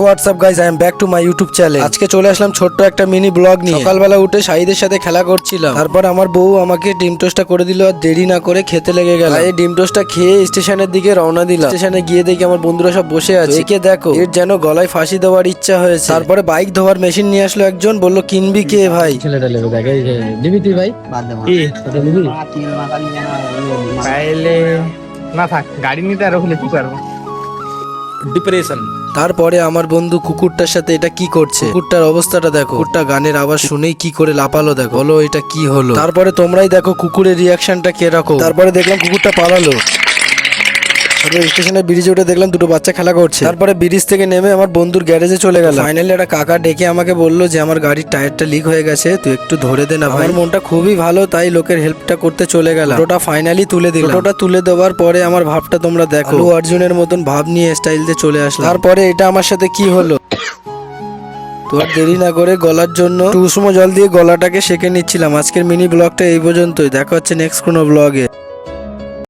WhatsApp guys, I am back to my YouTube channel. আজকে চলে আসলাম ছোট্ট একটা মিনি ব্লগ নিয়ে। সকালবেলা উঠে শাহিদের সাথে খেলা করছিলাম, তারপর আমার বউ আমাকে ডিম টোস্টটা করে দিল আর দেরি না করে খেতে লেগে গেল। এই ডিম টোস্টটা খেয়ে স্টেশনের দিকে রওনা দিলাম। স্টেশনে গিয়ে দেখি আমার বন্ধুরা সব বসে আছে। একে দেখো, এর যেন গলায় ফাঁসি দেওয়ার ইচ্ছা হয়েছে। তারপরে বাইক ধোয়ার মেশিন নিয়ে আসলো একজন, বললো কিনবি কে ভাই? ছেলেটা লেগে দেখে নিবি তুই ভাই কি এটা নিবি তাইলে না থাক, গাড়ি নিতে আর হলে কি করবো। ডিপ্রেশন। তারপরে আমার বন্ধু কুকুরটার সাথে এটা কি করছে, কুকুরটার অবস্থাটা দেখো। কুকুরটা গানের আওয়াজ শুনেই কি করে লাপালো দেখো। বলো এটা কি হলো? তারপরে তোমরাই দেখো কুকুরের রিয়াকশনটা কিরকম। তারপরে দেখলাম কুকুরটা পালালো। স্টেশনের ব্রিজে উঠে দেখলাম দুটো বাচ্চা খেলা করছে। তারপরে ব্রিজ থেকে নেমে আমার বন্ধুর গ্যারেজে চলে গেল। ফাইনালি একটা কাকা ডেকে আমাকে বললো যে আমার গাড়ির টায়ারটা লিক হয়ে গেছে, তুই একটু ধরে দে না ভাই। আমার মনটা খুবই ভালো, তাই লোকের হেল্পটা করতে চলে গেলাম। ওটা ফাইনালি তুলে দিলাম। ওটা তুলে দেওয়ার পরে আমার ভাবটা তোমরা দেখো। আলু অর্জুনের মতন ভাব নিয়ে স্টাইল দিয়ে চলে আসলাম। তারপরে এটা আমার সাথে কি হলো, তো আর দেরি না করে গলার জন্য উষ্ণ জল দিয়ে গলাটাকে সেকে নিচ্ছিলাম। আজকের মিনি ব্লগটা এই পর্যন্তই। দেখা হচ্ছে নেক্সট কোনো ব্লগে।